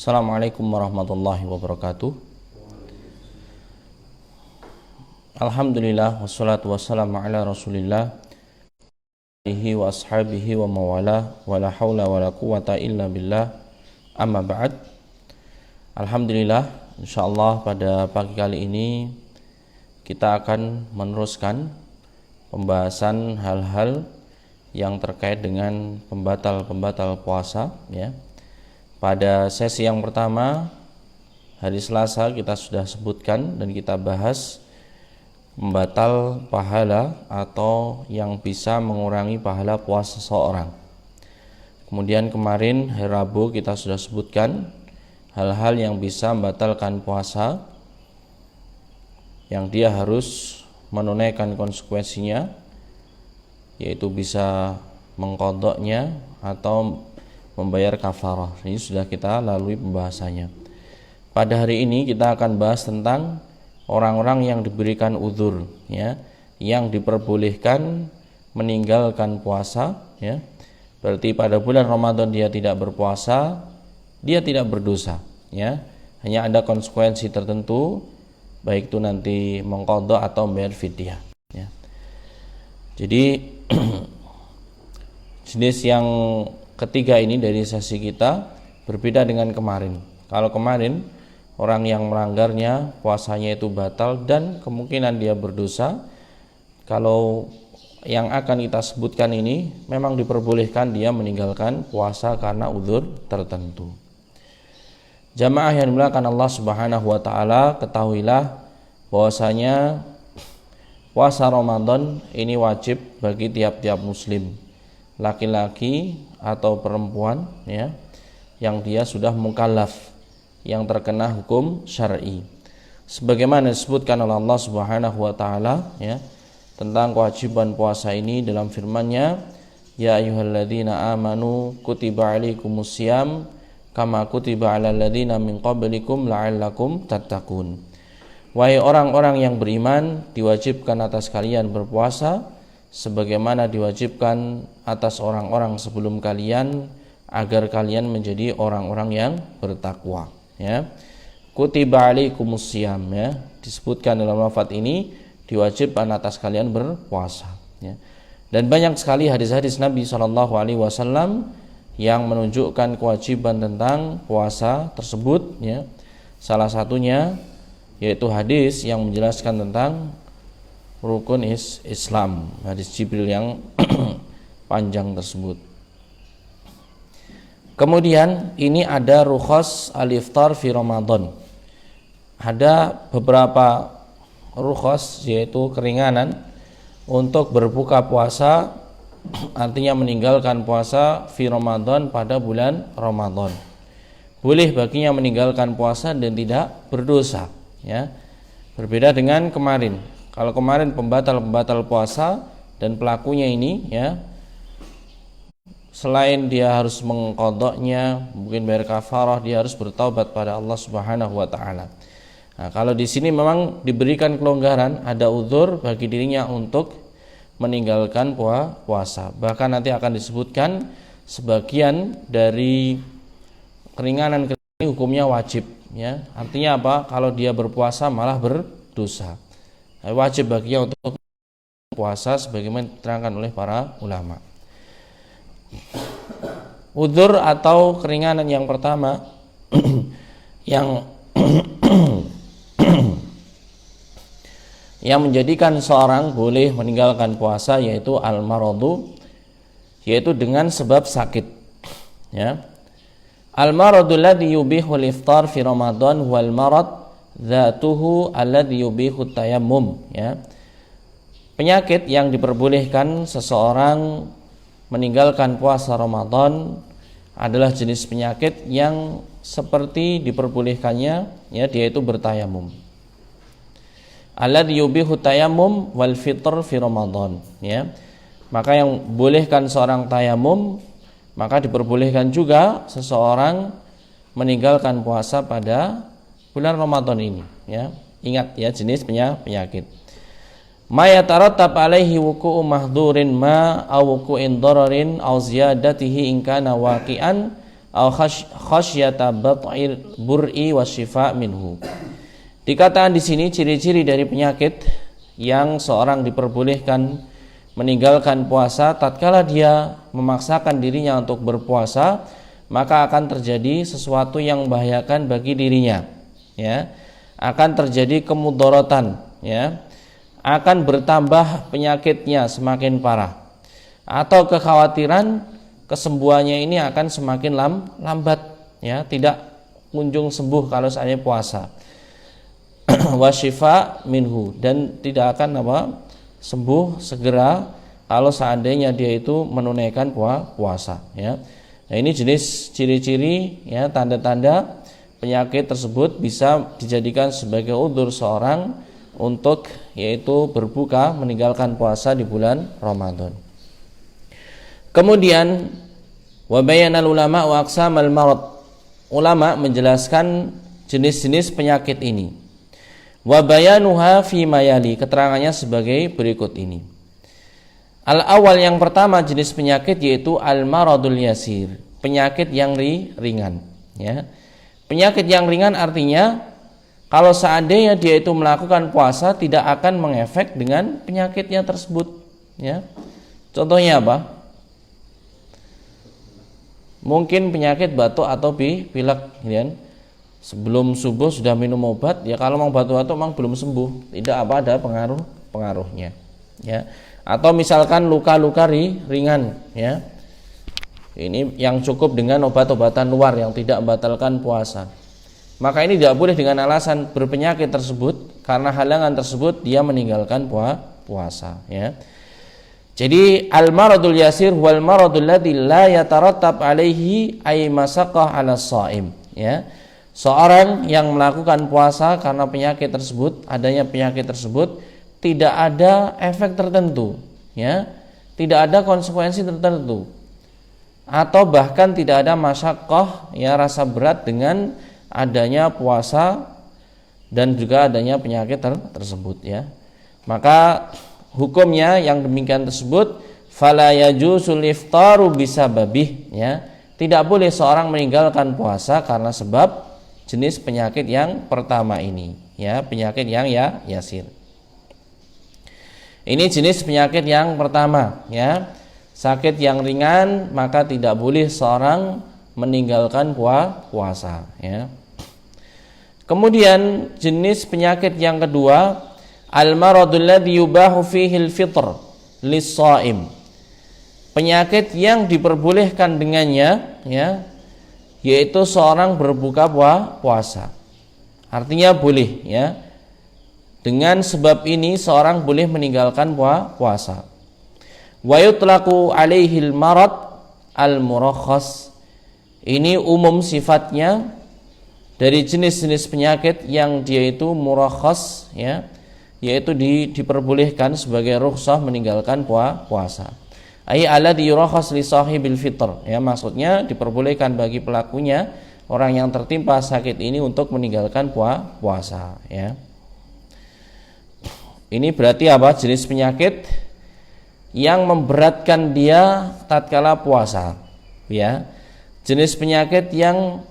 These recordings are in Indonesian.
Assalamualaikum warahmatullahi wabarakatuh. Alhamdulillah wassalatu wassalamu ala Rasulillah alihi wa ashabihi wa mawala wala haula wala quwata illa billah. Amma ba'd. Alhamdulillah, insyaallah pada pagi kali ini kita akan meneruskan pembahasan hal-hal yang terkait dengan pembatal-pembatal puasa ya. Pada sesi yang pertama hari Selasa kita sudah sebutkan dan kita bahas pembatal pahala atau yang bisa mengurangi pahala puasa seseorang. Kemudian kemarin hari Rabu kita sudah sebutkan hal-hal yang bisa membatalkan puasa, yang dia harus menunaikan konsekuensinya, yaitu bisa mengqadha'nya atau membayar kafarah. Ini sudah kita lalui pembahasannya. Pada hari ini kita akan bahas tentang orang-orang yang diberikan uzur ya, yang diperbolehkan meninggalkan puasa ya. Berarti pada bulan Ramadan dia tidak berpuasa, dia tidak berdosa ya. Hanya ada konsekuensi tertentu, baik itu nanti mengqadha atau membayar fidyah ya. Jadi jenis yang ketiga ini dari sesi kita berbeda dengan kemarin. Kalau kemarin orang yang melanggarnya puasanya itu batal dan kemungkinan dia berdosa. Kalau yang akan kita sebutkan ini memang diperbolehkan dia meninggalkan puasa karena uzur tertentu. Jamaah yang dimuliakan Allah Subhanahu wa taala, ketahuilah bahwasanya puasa Ramadan ini wajib bagi tiap-tiap muslim, laki-laki atau perempuan ya, yang dia sudah mukallaf, yang terkena hukum syar'i. Sebagaimana disebutkan oleh Allah Subhanahu wa taala ya, tentang kewajiban puasa ini dalam firman-Nya, ya ayyuhalladzina amanu kutiba alaikumusiyam kama kutiba alal ladzina min qablikum la'allakum tattaqun. Wahai orang-orang yang beriman, diwajibkan atas kalian berpuasa sebagaimana diwajibkan atas orang-orang sebelum kalian, agar kalian menjadi orang-orang yang bertakwa ya. Kutiba alaikumusiyam ya, disebutkan dalam lafaz ini diwajibkan atas kalian berpuasa ya. Dan banyak sekali hadis-hadis Nabi SAW yang menunjukkan kewajiban tentang puasa tersebut ya. Salah satunya yaitu hadis yang menjelaskan tentang rukun Islam, hadis Jibril yang panjang tersebut. Kemudian ini ada rukhas al-iftar fi Ramadan. Ada beberapa rukhas, yaitu keringanan untuk berbuka puasa, artinya meninggalkan puasa fi Ramadan pada bulan Ramadan. Boleh baginya meninggalkan puasa dan tidak berdosa ya. Berbeda dengan kemarin. Kalau kemarin pembatal puasa dan pelakunya ini ya, selain dia harus mengqadha'nya, mungkin bayar kafarah, dia harus bertaubat pada Allah Subhanahu wa taala. Nah, kalau di sini memang diberikan kelonggaran, ada uzur bagi dirinya untuk meninggalkan puasa. Bahkan nanti akan disebutkan sebagian dari keringanan hukumnya wajib ya. Artinya apa? Kalau dia berpuasa malah berdosa. Wajib baginya untuk puasa sebagaimana diterangkan oleh para ulama. Udzur atau keringanan yang pertama yang yang menjadikan seorang boleh meninggalkan puasa, yaitu al-maradu, yaitu dengan sebab sakit ya. Al-maradu alladhi yubihu al-iftar fi Ramadan wal marad dzatuhu alladhi yubihu tayammum ya. Penyakit yang diperbolehkan seseorang meninggalkan puasa Ramadan adalah jenis penyakit yang seperti diperbolehkannya ya, yaitu bertayamum. Alladhi yubihu tayammum wal fitr fi Ramadan ya. Maka yang bolehkan seorang tayamum, maka diperbolehkan juga seseorang meninggalkan puasa pada bulan Ramadan ini ya. Ingat ya, jenis penyakit. Ma yatarattab alaihi wuqu'u mahdhurin ma aw wuqu'in dararin aw ziyadatihi in kana waqi'an aw khasyata bat'il bur'i wasyifa minhu. Dikatakan di sini ciri-ciri dari penyakit yang seorang diperbolehkan meninggalkan puasa tatkala dia memaksakan dirinya untuk berpuasa, maka akan terjadi sesuatu yang membahayakan bagi dirinya, ya. Akan terjadi kemudaratan, ya. Akan bertambah penyakitnya semakin parah, atau kekhawatiran kesembuhannya ini akan semakin lambat, ya, tidak kunjung sembuh kalau seandainya puasa. Wasyifa minhu, dan tidak akan sembuh segera kalau seandainya dia itu menunaikan puasa, ya. Nah, ini jenis ciri-ciri, ya, tanda-tanda penyakit tersebut bisa dijadikan sebagai udzur seorang untuk yaitu berbuka, meninggalkan puasa di bulan Ramadan. Kemudian wa bayanal ulama wa aqsamal marad. Ulama menjelaskan jenis-jenis penyakit ini. Wa bayanuha fi mayali, keterangannya sebagai berikut ini. Al-awwal, yang pertama jenis penyakit yaitu al-maradul yasir, penyakit yang ringan, ya. Penyakit yang ringan artinya kalau seandainya dia itu melakukan puasa tidak akan mengefek dengan penyakitnya tersebut, ya. Contohnya apa? Mungkin penyakit batuk atau pilek, ya. Sebelum subuh sudah minum obat, ya kalau memang batuk-batuk memang belum sembuh, tidak apa ada pengaruhnya, ya. Atau misalkan luka-luka ringan, ya. Ini yang cukup dengan obat-obatan luar yang tidak membatalkan puasa. Maka ini tidak boleh dengan alasan berpenyakit tersebut, karena halangan tersebut dia meninggalkan puasa, ya. Jadi al-maradul yasir wal maradul ladzi la yatarattab alaihi ay masaqah 'ala shaim, ya. Seorang yang melakukan puasa karena penyakit tersebut, adanya penyakit tersebut tidak ada efek tertentu, ya. Tidak ada konsekuensi tertentu. Atau bahkan tidak ada masyaqqah, ya, rasa berat dengan adanya puasa dan juga adanya penyakit tersebut, ya. Maka hukumnya yang demikian tersebut fala yajusul iftaru bisababih, ya. Tidak boleh seorang meninggalkan puasa karena sebab jenis penyakit yang pertama ini, ya, penyakit yang yasir. Ini jenis penyakit yang pertama, ya. Sakit yang ringan, maka tidak boleh seorang meninggalkan puasa, ya. Kemudian jenis penyakit yang kedua, al-maradul ladzi yubahu fihi al-fitr lis-shaim. Penyakit yang diperbolehkan dengannya, ya, yaitu seorang berbuka puasa. Artinya boleh, ya. Dengan sebab ini seorang boleh meninggalkan puasa. Wa yutlaqu alaihil marad al-murakhas. Ini umum sifatnya dari jenis-jenis penyakit yang dia itu murakhas, ya, yaitu diperbolehkan sebagai rukhsah meninggalkan puasa. Ai alladzi yurakhas li sahibil fitr, ya, maksudnya diperbolehkan bagi pelakunya, orang yang tertimpa sakit ini, untuk meninggalkan puasa, ya. Ini berarti apa? Jenis penyakit yang memberatkan dia tatkala puasa, ya. Jenis penyakit yang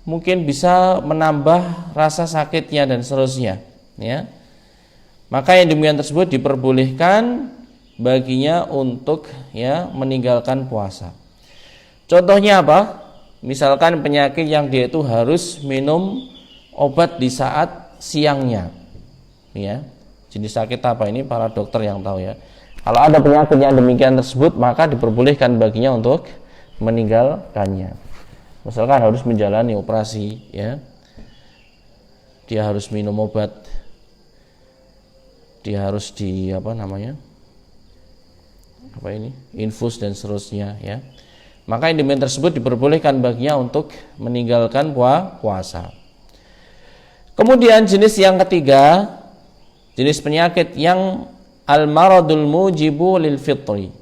mungkin bisa menambah rasa sakitnya dan seterusnya, ya. Maka yang demikian tersebut diperbolehkan baginya untuk, ya, meninggalkan puasa. Contohnya apa? Misalkan penyakit yang dia itu harus minum obat di saat siangnya, ya. Jenis sakit apa ini para dokter yang tahu, ya. Kalau ada penyakit yang demikian tersebut, maka diperbolehkan baginya untuk meninggalkannya. Misalkan harus menjalani operasi, ya. Dia harus minum obat, dia harus infus dan seterusnya, ya. Maka yang demikian tersebut diperbolehkan baginya untuk meninggalkan puasa. Kemudian jenis yang ketiga, jenis penyakit yang al-maradul mujibu lil fitri,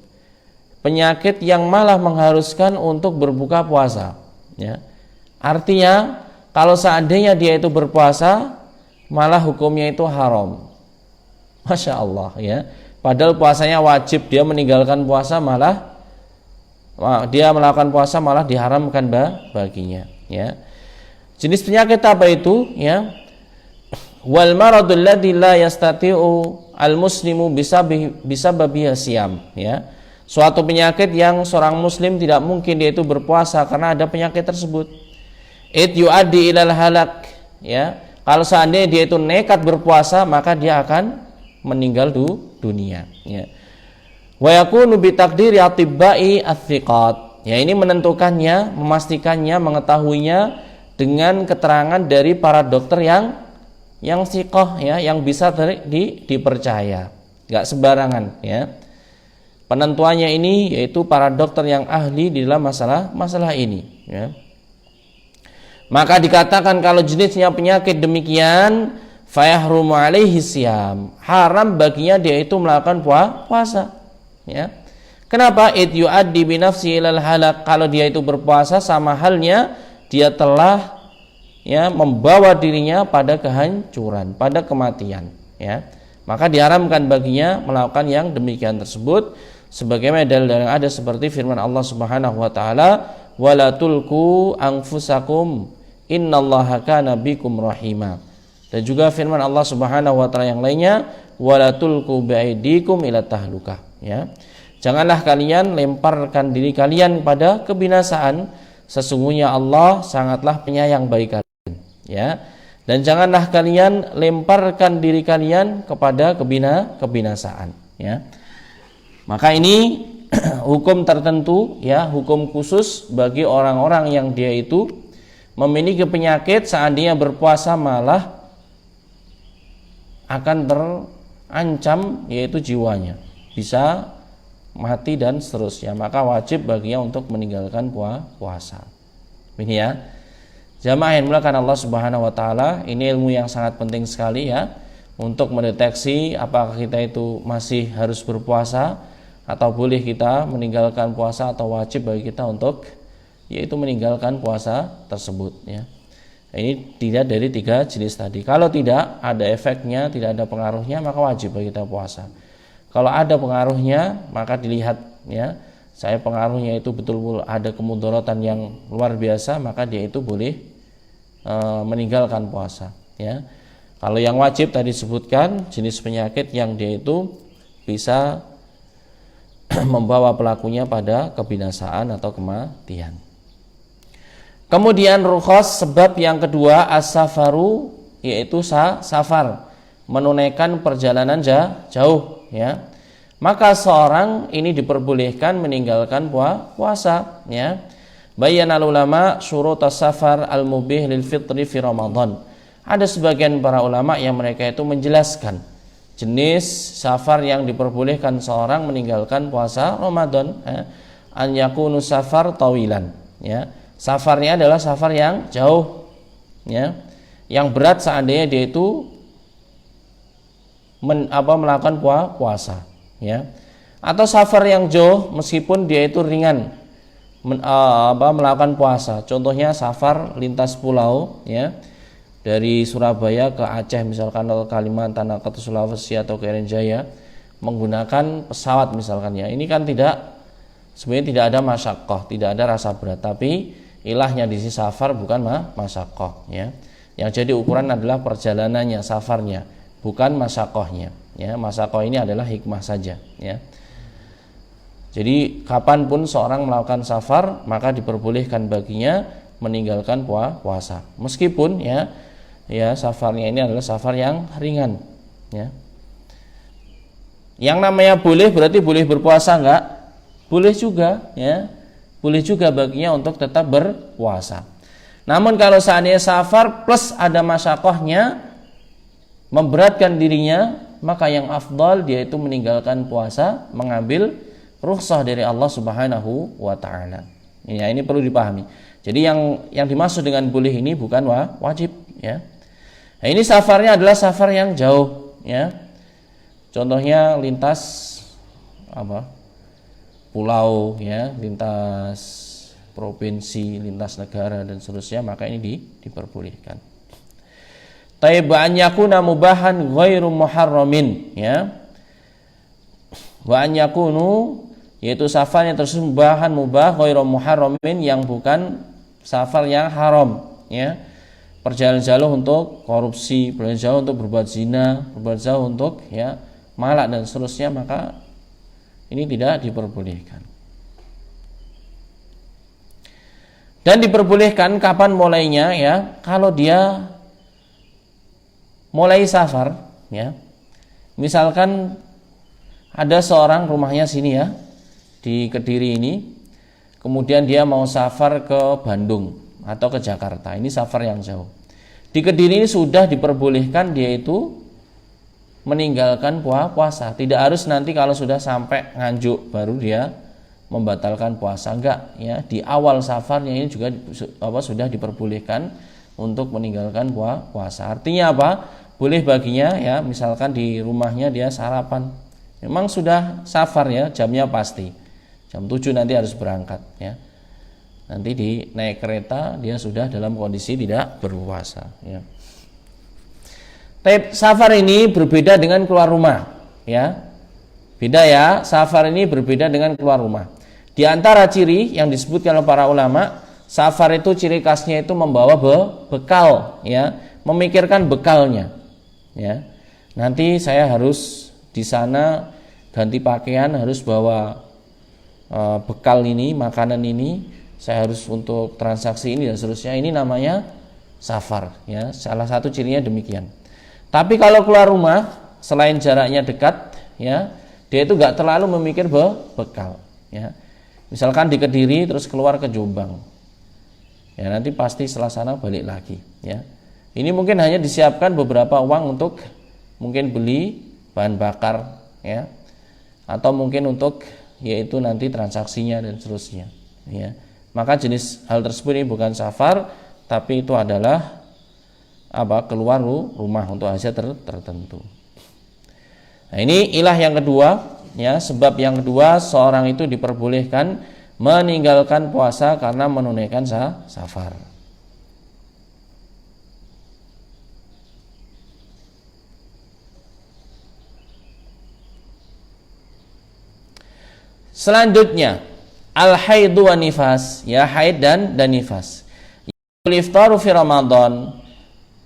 penyakit yang malah mengharuskan untuk berbuka puasa, ya. Artinya kalau seandainya dia itu berpuasa, malah hukumnya itu haram. Masya Allah, ya. Padahal puasanya wajib, dia meninggalkan puasa malah dia melakukan puasa malah diharamkan baginya, ya. Jenis penyakit apa itu, ya? Wal maradul ladzi la yastati'u al-muslimu bisababihi siyam, ya. Suatu penyakit yang seorang muslim tidak mungkin dia itu berpuasa karena ada penyakit tersebut. It yuaddi ilal halak, ya. Kalau seandainya dia itu nekat berpuasa, maka dia akan meninggal dunia, ya. Wa yakunu bi taqdiri atibba'i ats-thiqat. Ya, ini menentukannya, memastikannya, mengetahuinya dengan keterangan dari para dokter yang thiqah, ya, yang bisa dipercaya. Enggak sembarangan, ya. Penentuannya ini yaitu para dokter yang ahli di dalam masalah ini, ya. Maka dikatakan kalau jenisnya penyakit demikian, fayahrumu alaihi siyam, haram baginya dia itu melakukan puasa, ya. Kenapa? It yuaddi bi nafsi ilal halak, kalau dia itu berpuasa sama halnya dia telah, ya, membawa dirinya pada kehancuran, pada kematian, ya. Maka diharamkan baginya melakukan yang demikian tersebut, sebagaimana dalil yang ada seperti firman Allah Subhanahu wa taala, wala tulqu anfusakum innallaha kana bikum rahima. Dan juga firman Allah Subhanahu wa taala yang lainnya, wala tulqu biaidikum ila tahlukah, ya. Janganlah kalian lemparkan diri kalian pada kebinasaan, sesungguhnya Allah sangatlah penyayang bagi kalian, ya. Dan janganlah kalian lemparkan diri kalian kepada kebinasaan, ya. Maka ini hukum tertentu, ya, hukum khusus bagi orang-orang yang dia itu memiliki penyakit, seandainya berpuasa malah akan terancam yaitu jiwanya, bisa mati dan seterusnya, maka wajib baginya untuk meninggalkan puasa. Ini, ya. Jamaah yang dimuliakan Allah Subhanahu wa taala, ini ilmu yang sangat penting sekali, ya, untuk mendeteksi apakah kita itu masih harus berpuasa atau boleh kita meninggalkan puasa, atau wajib bagi kita untuk yaitu meninggalkan puasa tersebut, ya. Ini tidak dari 3 jenis tadi. Kalau tidak ada efeknya, tidak ada pengaruhnya, maka wajib bagi kita puasa. Kalau ada pengaruhnya, maka dilihat, ya, saya pengaruhnya itu betul-betul ada kemudaratan yang luar biasa, maka dia itu boleh meninggalkan puasa, ya. Kalau yang wajib tadi disebutkan jenis penyakit yang dia itu bisa membawa pelakunya pada kebinasaan atau kematian. Kemudian rukhas, sebab yang kedua, as-safaru, yaitu safar, menunaikan perjalanan jauh, ya. Maka seorang ini diperbolehkan meninggalkan puasa, ya. Bayyana ulama syurut as-safar al-mubih lil fitri fi Ramadan. Ada sebagian para ulama yang mereka itu menjelaskan jenis safar yang diperbolehkan seorang meninggalkan puasa Ramadan, ya. An yakunu safar tawilan, ya. Safarnya adalah safar yang jauh, ya, yang berat seandainya dia itu melakukan puasa, ya. Atau safar yang jauh meskipun dia itu ringan melakukan puasa. Contohnya safar lintas pulau, ya, dari Surabaya ke Aceh misalkan, atau Kalimantan atau Sulawesi atau ke Irian Jaya menggunakan pesawat misalkan, ya. Ini kan sebenarnya tidak ada masyaqqah, tidak ada rasa berat, tapi ilahnya di sisi safar bukan masyaqqah, ya. Yang jadi ukuran adalah perjalanannya, safarnya, bukan masyaqqahnya, ya. Masyaqqah ini adalah hikmah saja, ya. Jadi kapanpun seorang melakukan safar, maka diperbolehkan baginya meninggalkan puasa, meskipun, ya, safarnya ini adalah safar yang ringan, ya. Yang namanya boleh berarti boleh berpuasa enggak? Boleh juga, ya. Boleh juga baginya untuk tetap berpuasa. Namun kalau seandainya safar plus ada masyaqqahnya, memberatkan dirinya, maka yang afdal dia itu meninggalkan puasa, mengambil rukhsah dari Allah Subhanahu wa taala. Ini perlu dipahami. Jadi yang dimaksud dengan boleh ini bukan wajib, ya. Nah, ini safarnya adalah safar yang jauh, ya. Contohnya lintas pulau, ya, lintas provinsi, lintas negara dan seterusnya, maka ini diperbolehkan. Taib'an yakuna mubahan ghairu muharramin, ya. Wa an yakunu yaitu safar yang tersebut mubah ghairu muharramin, yang bukan safar yang haram, ya. Perjalanan jauh untuk korupsi, perjalanan jauh untuk berbuat zina, berbuat jauh untuk ya malak dan seterusnya, maka ini tidak diperbolehkan. Dan diperbolehkan kapan mulainya, ya, kalau dia mulai safar, ya. Misalkan ada seorang rumahnya sini, ya, di Kediri ini, kemudian dia mau safar ke Bandung atau ke Jakarta. Ini safar yang jauh. Di Kediri ini sudah diperbolehkan dia itu meninggalkan puasa. Tidak harus nanti kalau sudah sampai Nganjuk baru dia membatalkan puasa, enggak, ya. Di awal safarnya ini juga sudah diperbolehkan untuk meninggalkan puasa. Artinya apa? Boleh baginya, ya, misalkan di rumahnya dia sarapan. Memang sudah safar, ya, jamnya pasti. Jam 7 nanti harus berangkat, ya. Nanti di naik kereta dia sudah dalam kondisi tidak berpuasa, ya. Tapi safar ini berbeda dengan keluar rumah, ya. Beda, ya, safar ini berbeda dengan keluar rumah. Di antara ciri yang disebutkan oleh para ulama, safar itu ciri khasnya itu membawa bekal, ya, memikirkan bekalnya, ya. Nanti saya harus di sana ganti pakaian, harus bawa bekal ini, makanan ini, saya harus untuk transaksi ini dan seterusnya. Ini namanya safar, ya. Salah satu cirinya demikian. Tapi kalau keluar rumah, selain jaraknya dekat, ya, dia itu gak terlalu memikir bekal, ya. Misalkan di Kediri terus keluar ke Jombang, ya, nanti pasti setelah sana balik lagi, ya. Ini mungkin hanya disiapkan beberapa uang untuk mungkin beli bahan bakar, ya, atau mungkin untuk yaitu nanti transaksinya dan seterusnya, ya. Maka jenis hal tersebut ini bukan safar, tapi itu adalah keluar rumah untuk hajat tertentu. Nah, ini ilah yang kedua, ya, sebab yang kedua seorang itu diperbolehkan meninggalkan puasa karena menunaikan safar. Selanjutnya al-haidu wa nifas, ya, haid dan nifas. Iftaru fi Ramadan,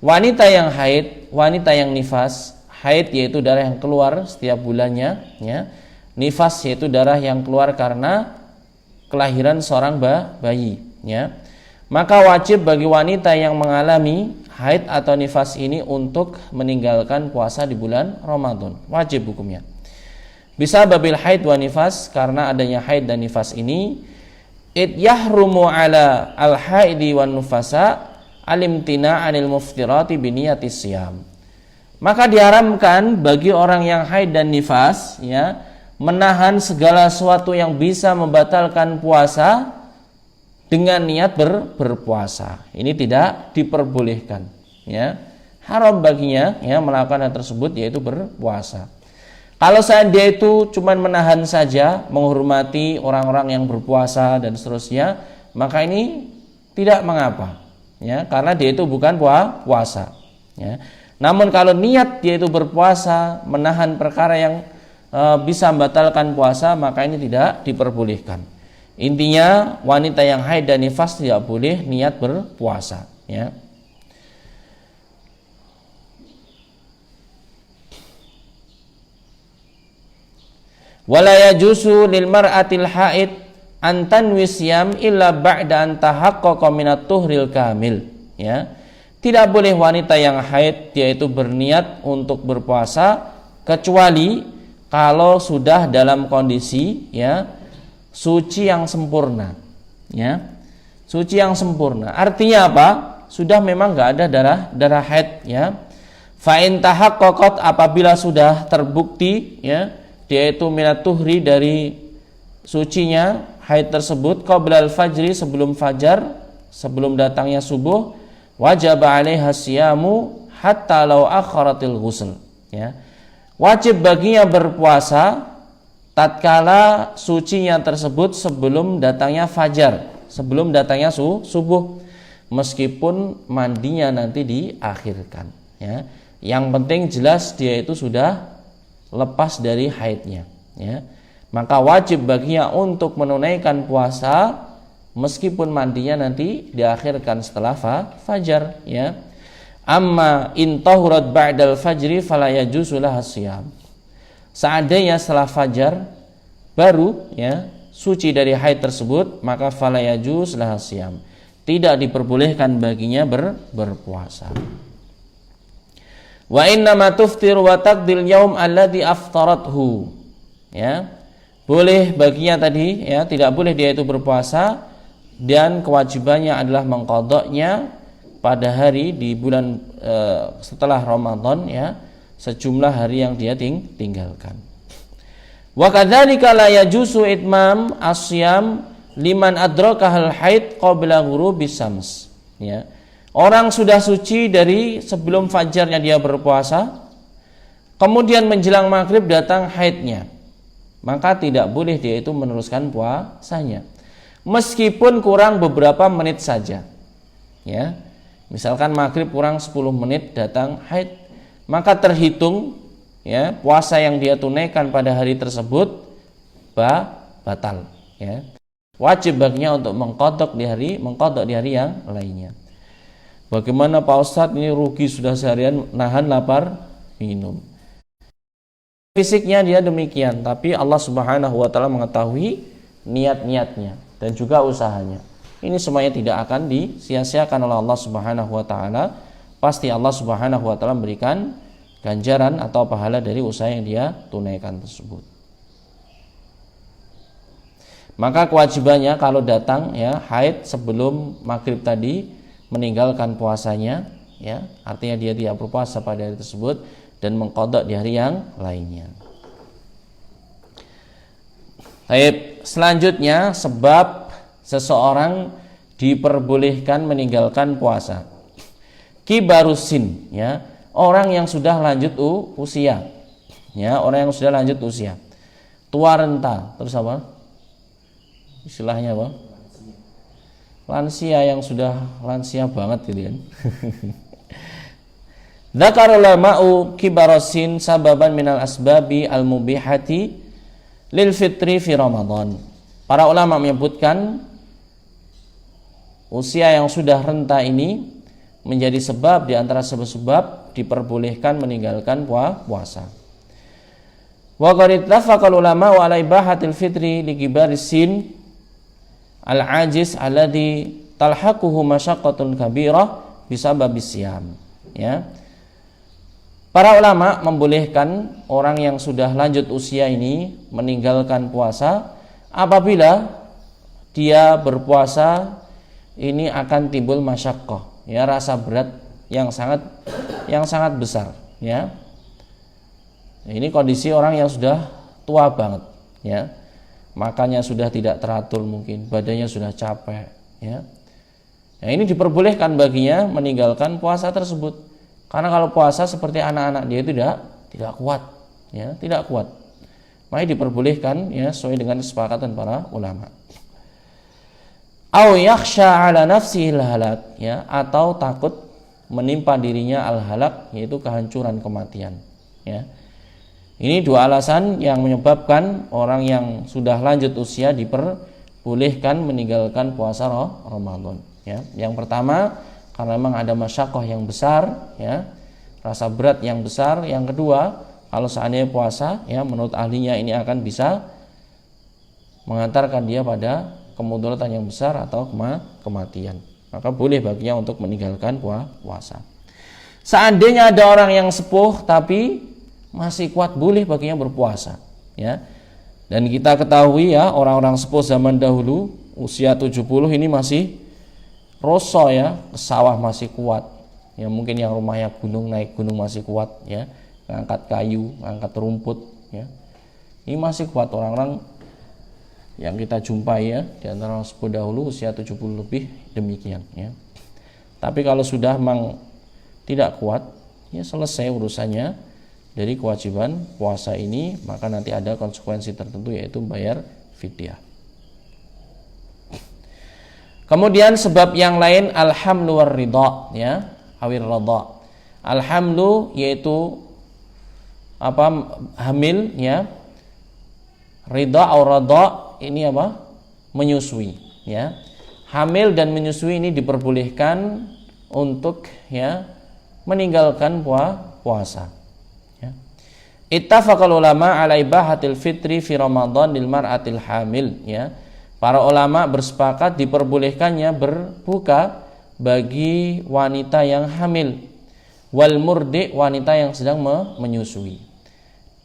wanita yang haid, wanita yang nifas. Haid yaitu darah yang keluar setiap bulannya, ya. Nifas yaitu darah yang keluar karena kelahiran seorang bayi, ya. Maka wajib bagi wanita yang mengalami haid atau nifas ini untuk meninggalkan puasa di bulan Ramadan. Wajib hukumnya. Bisa babil haid wa nifas, karena adanya haid dan nifas ini yahrumu ala al-haidi wan nufasa alimtina anil muftirati biniyati siyam. Maka diharamkan bagi orang yang haid dan nifas, ya, menahan segala sesuatu yang bisa membatalkan puasa dengan niat berpuasa. Ini tidak diperbolehkan, ya. Haram baginya, ya, melakukan hal tersebut, yaitu berpuasa. Kalau dia itu cuma menahan saja, menghormati orang-orang yang berpuasa dan seterusnya, maka ini tidak mengapa, ya, karena dia itu bukan puasa, ya. Namun kalau niat dia itu berpuasa, menahan perkara yang bisa membatalkan puasa, maka ini tidak diperbolehkan. Intinya wanita yang haid dan nifas tidak boleh niat berpuasa, ya. Wala yajuzu lil mar'atil haid an tanwi siyam illa ba'da an tahaqqaqa minat tuhril kamil, ya. Tidak boleh wanita yang haid yaitu berniat untuk berpuasa kecuali kalau sudah dalam kondisi, ya, suci yang sempurna, ya. Suci yang sempurna. Artinya apa? Sudah memang enggak ada darah haid, ya. Fa in tahaqqaqat, apabila sudah terbukti, ya, dia itu minat tuhri dari sucinya haid tersebut qablal fajri, sebelum fajar, sebelum datangnya subuh, wajib 'alaiha siyamu hatta law akharatil ghusl, ya. Wajib baginya berpuasa tatkala sucinya tersebut sebelum datangnya fajar, sebelum datangnya subuh, meskipun mandinya nanti diakhirkan, ya. Yang penting jelas dia itu sudah lepas dari haidnya, ya. maka wajib baginya untuk menunaikan puasa meskipun mandinya nanti diakhirkan setelah fajar, ya. Amma in tahurat ba'dal fajri fala yajuzu laha shiyam. Seandainya setelah fajar baru, ya, suci dari haid tersebut, maka fala yajuz laha shiyam. Tidak diperbolehkan baginya berpuasa. Wa inna ma tuftir wa taqdil yaum alladhi aftarathu. Ya. Boleh baginya tadi, ya, tidak boleh dia itu berpuasa dan kewajibannya adalah mengqadanya pada hari di bulan setelah Ramadan, ya, sejumlah hari yang dia tinggalkan. Wa kadzalika la yajuzu itmam asyam liman adrakahal haid qabla ghurubis syams, ya. Orang sudah suci dari sebelum fajarnya dia berpuasa, kemudian menjelang maghrib datang haidnya, maka tidak boleh dia itu meneruskan puasanya meskipun kurang beberapa menit saja, ya. Misalkan maghrib kurang 10 menit datang haid, maka terhitung, ya, puasa yang dia tunaikan pada hari tersebut batal, ya. Wajib baginya untuk mengqadha di hari yang lainnya. Bagaimana Pak Ustadz, ini rugi sudah seharian nahan lapar minum. Fisiknya dia demikian, tapi Allah Subhanahu wa taala mengetahui niat-niatnya dan juga usahanya. Ini semuanya tidak akan disia-siakan oleh Allah Subhanahu wa taala. Pasti Allah Subhanahu wa taala memberikan ganjaran atau pahala dari usaha yang dia tunaikan tersebut. Maka kewajibannya kalau datang, ya, haid sebelum maghrib tadi, meninggalkan puasanya, ya, artinya dia tidak berpuasa pada hari tersebut dan mengqadha di hari yang lainnya. Baik, selanjutnya sebab seseorang diperbolehkan meninggalkan puasa. Kibarusin, ya, orang yang sudah lanjut usia, ya, orang yang sudah lanjut usia, tua renta, terus apa? Istilahnya apa? Lansia yang sudah lansia banget gitu kan. Dzakara ulama'u kibarasin sababan minal asbabi al-mubihati lil fitri fi Ramadan. Para ulama menyebutkan usia yang sudah renta ini menjadi sebab di antara sebab diperbolehkan meninggalkan puasa. Wa qad ittafaqal ulama'u ala ibahatil fitri li kibarisin al-ajiz alladhi talhaquhu masyaqqatun kabirah bisababis siyam, ya. Para ulama membolehkan orang yang sudah lanjut usia ini meninggalkan puasa apabila dia berpuasa ini akan timbul masyaqqah, ya, rasa berat yang sangat besar, ya. Ini kondisi orang yang sudah tua banget, ya. Makannya sudah tidak teratur, mungkin badannya sudah capek, ya. Nah, ini diperbolehkan baginya meninggalkan puasa tersebut, karena kalau puasa seperti anak-anak dia itu tidak kuat, ya, tidak kuat. Maka diperbolehkan, ya, sesuai dengan kesepakatan para ulama. Au yakhsha ala nafsihi al-halak, ya, atau takut menimpa dirinya al-halak, yaitu kehancuran, kematian, ya. Ini dua alasan yang menyebabkan orang yang sudah lanjut usia diperbolehkan meninggalkan puasa Ramadan, ya. Yang pertama, karena memang ada masyaqqah yang besar, ya, rasa berat yang besar. Yang kedua, kalau seandainya puasa, ya, menurut ahlinya ini akan bisa mengantarkan dia pada kemudaratan yang besar atau kematian. Maka boleh baginya untuk meninggalkan puasa. Seandainya ada orang yang sepuh tapi masih kuat, boleh baginya berpuasa, ya. Dan kita ketahui, ya, orang-orang sepuh zaman dahulu usia 70 ini masih roso, ya, ke sawah masih kuat, ya. Mungkin yang rumahnya gunung, naik gunung masih kuat, ya, ngangkat kayu, ngangkat rumput, ya. Ini masih kuat orang-orang yang kita jumpai, ya, di antara orang sepuh dahulu usia 70 lebih demikian, ya. Tapi kalau sudah memang tidak kuat, ya, selesai urusannya dari kewajiban puasa ini, maka nanti ada konsekuensi tertentu, yaitu bayar fidyah. Kemudian sebab yang lain alhamlu war ridha, ya, awir ridha. Alhamlu yaitu hamil, ya, Ridha atau radha ini apa? Menyusui, ya. Hamil dan menyusui ini diperbolehkan untuk ya meninggalkan puasa. Ya. Ittafaqal ulama ala ibahatil fitri fi Ramadan lil mar'atil hamil, ya. Para ulama bersepakat diperbolehkannya berbuka bagi wanita yang hamil, wal murdi, wanita yang sedang menyusui.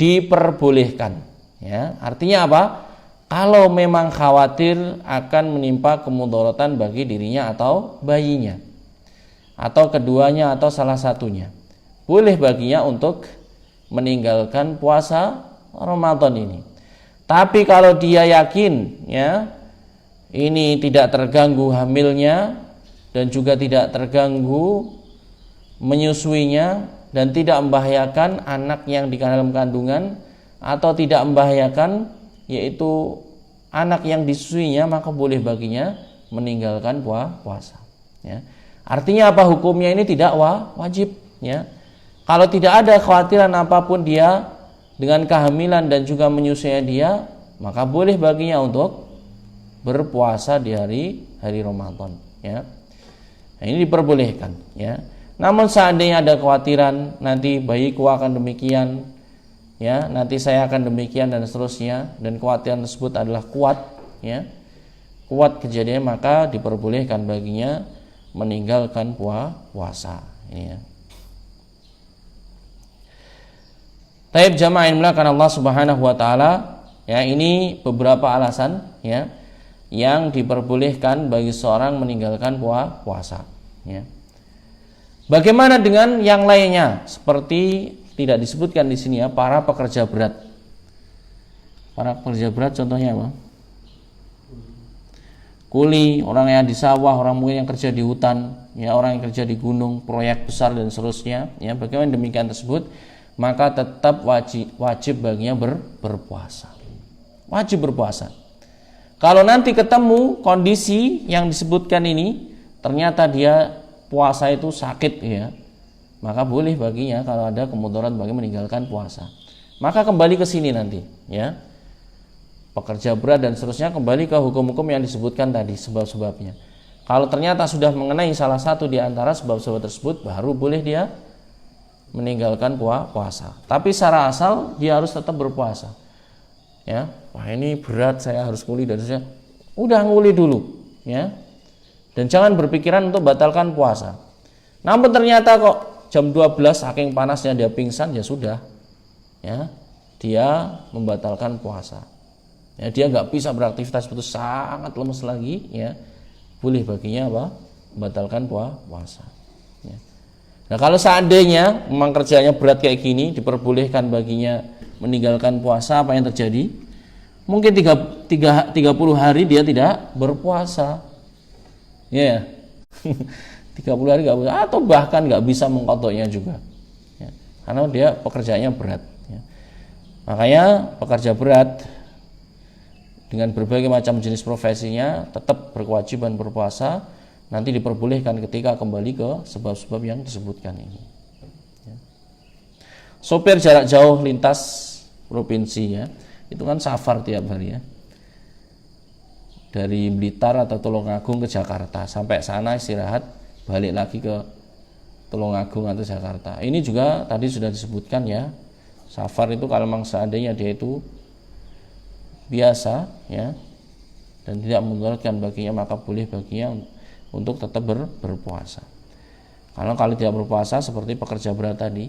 Diperbolehkan, ya. Artinya apa? Kalau memang khawatir akan menimpa kemudaratan bagi dirinya atau bayinya, atau keduanya atau salah satunya, boleh baginya untuk meninggalkan puasa Ramadan ini. Tapi kalau dia yakin, ya, ini tidak terganggu hamilnya dan juga tidak terganggu menyusuinya dan tidak membahayakan anak yang di dalam kandungan atau tidak membahayakan yaitu anak yang disusuinya, maka boleh baginya meninggalkan puasa, ya. Artinya apa? Hukumnya ini tidak wajib, ya. Kalau tidak ada kekhawatiran apapun dia dengan kehamilan dan juga menyusuinya dia, maka boleh baginya untuk berpuasa di hari Ramadan, ya. Nah, ini diperbolehkan, ya. Namun seandainya ada kekhawatiran nanti bayiku akan demikian, ya, nanti saya akan demikian dan seterusnya, dan kekhawatiran tersebut adalah kuat, ya, kuat kejadiannya, maka diperbolehkan baginya meninggalkan puasa, ini, ya. Taib jamaah yang dimuliakan Allah Subhanahu wa taala, ya, ini beberapa alasan, ya, yang diperbolehkan bagi seorang meninggalkan puasa, ya. Bagaimana dengan yang lainnya? Seperti tidak disebutkan di sini, ya, para pekerja berat. Para pekerja berat contohnya apa? Kuli, orang yang di sawah, orang mungkin yang kerja di hutan, ya, orang yang kerja di gunung, proyek besar dan seterusnya, ya. Bagaimana demikian tersebut? Maka tetap wajib baginya berpuasa. Wajib berpuasa. Kalau nanti ketemu kondisi yang disebutkan ini, ternyata dia puasa itu sakit, ya, maka boleh baginya kalau ada kemudaratan bagi meninggalkan puasa. Maka kembali ke sini nanti, ya. Pekerja berat dan seterusnya, kembali ke hukum-hukum yang disebutkan tadi, sebab-sebabnya. Kalau ternyata sudah mengenai salah satu di antara sebab-sebab tersebut, baru boleh dia meninggalkan puasa. Tapi secara asal dia harus tetap berpuasa, ya. Wah, ini berat, saya harus nguli dan seterusnya. Udah nguli dulu, ya. Dan jangan berpikiran untuk batalkan puasa. Namun ternyata kok jam 12 saking panasnya dia pingsan, ya sudah, ya, dia membatalkan puasa, ya, dia nggak bisa beraktivitas, betul sangat lemes lagi, ya, boleh baginya apa? Membatalkan puasa, ya. Nah, kalau seandainya memang kerjanya berat kayak gini, diperbolehkan baginya meninggalkan puasa, apa yang terjadi? Mungkin 30 hari dia tidak berpuasa, ya, 30 hari nggak bisa, atau bahkan nggak bisa mengkodoknya juga, ya, karena dia pekerjaannya berat, ya. Makanya pekerja berat dengan berbagai macam jenis profesinya tetap berkewajiban berpuasa, nanti diperbolehkan ketika kembali ke sebab-sebab yang disebutkan ini, ya. Sopir jarak jauh lintas provinsi, ya, itu kan safar tiap hari, ya, dari Blitar atau Tulungagung ke Jakarta, sampai sana istirahat, balik lagi ke Tulungagung atau Jakarta. Ini juga tadi sudah disebutkan, ya, safar itu kalau memang seandainya dia itu biasa, ya, dan tidak memudaratkan baginya, maka boleh baginya untuk tetap berpuasa. Kalau tidak berpuasa seperti pekerja berat tadi,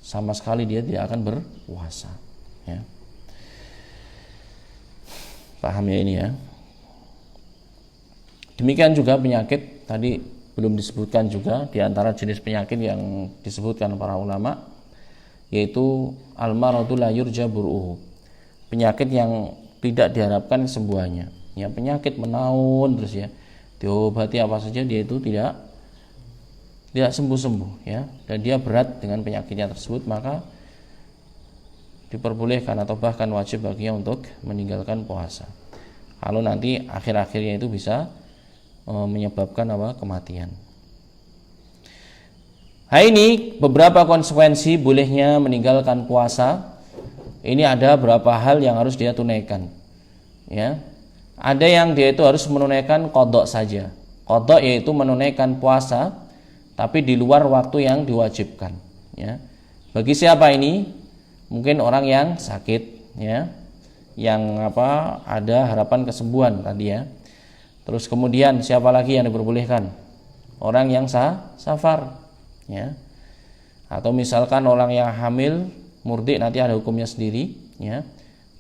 sama sekali dia tidak akan berpuasa, ya. Paham ya ini, ya. Demikian juga penyakit tadi belum disebutkan juga di antara jenis penyakit yang disebutkan para ulama, yaitu al-maradu la yurja bur'uhu, penyakit yang tidak diharapkan kesembuhannya, ya, penyakit menaun terus, ya, diobati apa saja dia itu tidak sembuh-sembuh, ya, dan dia berat dengan penyakitnya tersebut, maka diperbolehkan atau bahkan wajib baginya untuk meninggalkan puasa. Kalau nanti akhir-akhirnya itu bisa menyebabkan apa? Kematian. Nah, ini beberapa konsekuensi bolehnya meninggalkan puasa ini ada beberapa hal yang harus dia tunaikan. Ya. Ada yang dia itu harus menunaikan qadha saja. Qadha yaitu menunaikan puasa tapi di luar waktu yang diwajibkan, ya. Bagi siapa ini? Mungkin orang yang sakit, ya. Yang ada harapan kesembuhan tadi, ya. Terus kemudian siapa lagi yang diperbolehkan? Orang yang safar, ya. Atau misalkan orang yang hamil, murdi, nanti ada hukumnya sendiri, ya.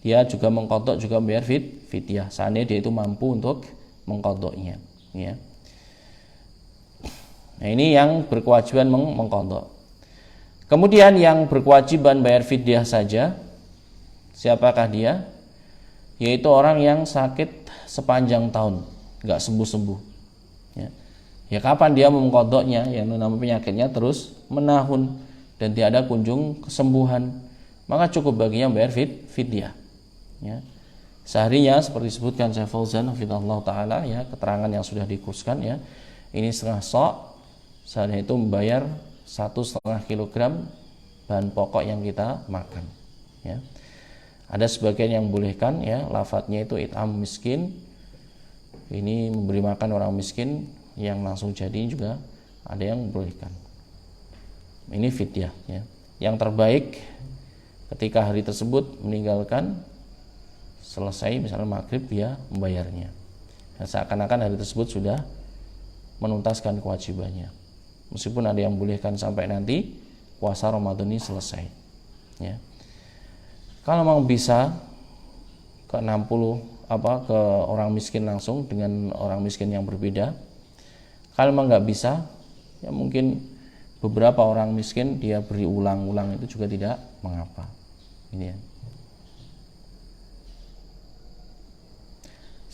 Dia juga mengqadha, juga membayar fidyah. Seandainya dia itu mampu untuk mengqadhanya, ya. Nah, ini yang berkewajiban mengqadha. Kemudian yang berkewajiban bayar fidyah saja, siapakah dia? Yaitu orang yang sakit sepanjang tahun, nggak sembuh-sembuh, ya. Ya kapan dia mengqadhanya? Yang namanya penyakitnya terus menahun dan tiada kunjung kesembuhan, maka cukup baginya bayar fidyah, ya. Seharinya seperti disebutkan Syekh Fauzan hafizahullah taala, ya, keterangan yang sudah dikhususkan, ya. Ini setengah sok, sehari itu membayar 1,5 kilogram bahan pokok yang kita makan, ya. Ada sebagian yang membolehkan, ya, lafadznya itu it'am miskin, ini memberi makan orang miskin yang langsung jadi, juga ada yang membolehkan. Ini fidyah, ya. Yang terbaik ketika hari tersebut meninggalkan, selesai misalnya maghrib, dia membayarnya. Nah, seakan-akan hari tersebut sudah menuntaskan kewajibannya. Meskipun ada yang bolehkan sampai nanti puasa Ramadan ini selesai, ya. Kalau mau bisa ke 60 ke orang miskin langsung dengan orang miskin yang berbeda. Kalau memang nggak bisa, ya mungkin beberapa orang miskin dia beri ulang-ulang, itu juga tidak mengapa. Ini, ya.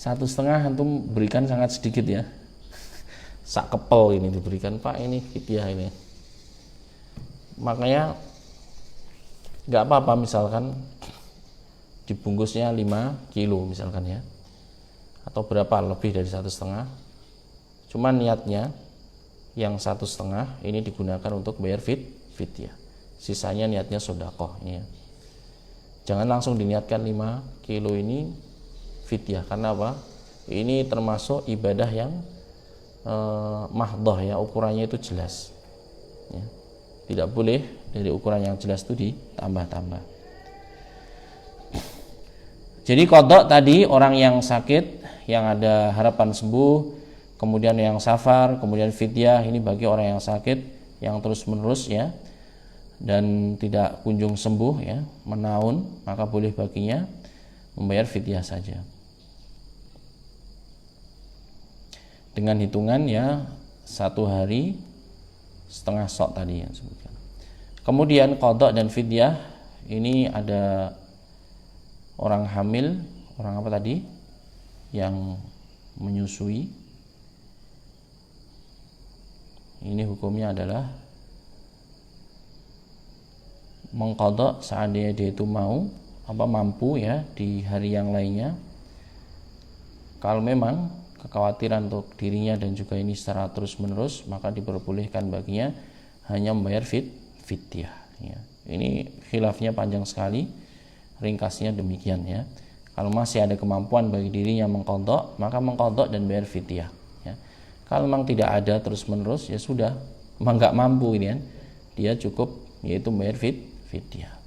1,5 antum berikan sangat sedikit, ya. Sak kepel ini diberikan, Pak, ini fidyah ini. Makanya nggak apa-apa misalkan dibungkusnya 5 kilo misalkan, ya, atau berapa lebih dari 1,5. Cuman niatnya yang 1,5 ini digunakan untuk bayar fidyah. Sisanya niatnya sedekah, ya. Jangan langsung diniatkan 5 kilo ini fidyah, karena apa? Ini termasuk ibadah yang mahdhah, ya, ukurannya itu jelas, ya. Tidak boleh dari ukuran yang jelas itu ditambah-tambah. Jadi qadha tadi orang yang sakit yang ada harapan sembuh, kemudian yang safar, kemudian fidyah ini bagi orang yang sakit yang terus-menerus, ya, dan tidak kunjung sembuh, ya, menahun, maka boleh baginya membayar fidyah saja. Dengan hitungan, ya, 1 hari setengah sok tadi yang disebutkan. Kemudian qadha dan fidyah ini ada orang hamil, orang apa tadi? Yang menyusui. Ini hukumnya adalah mengqadha seandainya dia itu mampu, ya, di hari yang lainnya. Kalau memang kekhawatiran untuk dirinya dan juga ini secara terus-menerus, maka diperbolehkan baginya hanya membayar fidyah, ya. Ini khilafnya panjang sekali, ringkasnya demikian, ya. Kalau masih ada kemampuan bagi dirinya mengqadha, maka mengqadha dan bayar fidyah, ya. Kalau memang tidak ada terus-menerus, ya sudah, memang nggak mampu ini, kan, dia cukup yaitu bayar fidyah.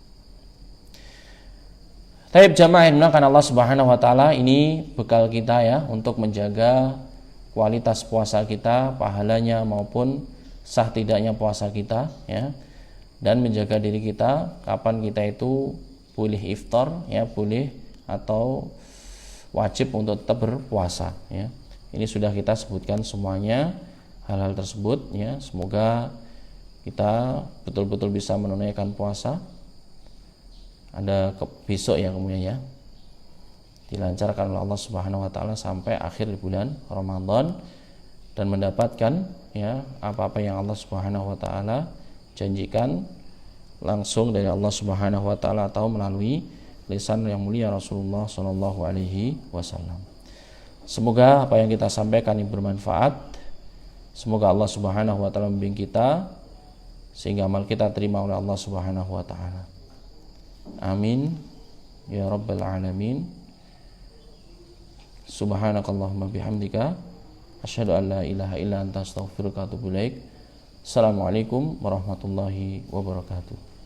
Taib jamaah yang dimuliakan Allah Subhanahu wa taala, ini bekal kita, ya, untuk menjaga kualitas puasa kita, pahalanya maupun sah tidaknya puasa kita, ya. Dan menjaga diri kita kapan kita itu boleh iftar, ya, boleh atau wajib untuk tetap berpuasa, ya. Ini sudah kita sebutkan semuanya hal-hal tersebut, ya. Semoga kita betul-betul bisa menunaikan puasa. Ada besok, ya, kemudian, ya, dilancarkan oleh Allah Subhanahu wa taala sampai akhir bulan Ramadan dan mendapatkan, ya, apa-apa yang Allah Subhanahu wa taala janjikan langsung dari Allah Subhanahu wa taala atau melalui lisan yang mulia Rasulullah sallallahu alaihi wasallam. Semoga apa yang kita sampaikan ini bermanfaat. Semoga Allah Subhanahu wa taala membimbing kita sehingga amal kita terima oleh Allah Subhanahu wa taala. Amin ya rabbal alamin. Subhanakallahumma bihamdika asyhadu an la ilaha illa anta astaghfiruka wa atubu ilaik. Assalamualaikum warahmatullahi wabarakatuh.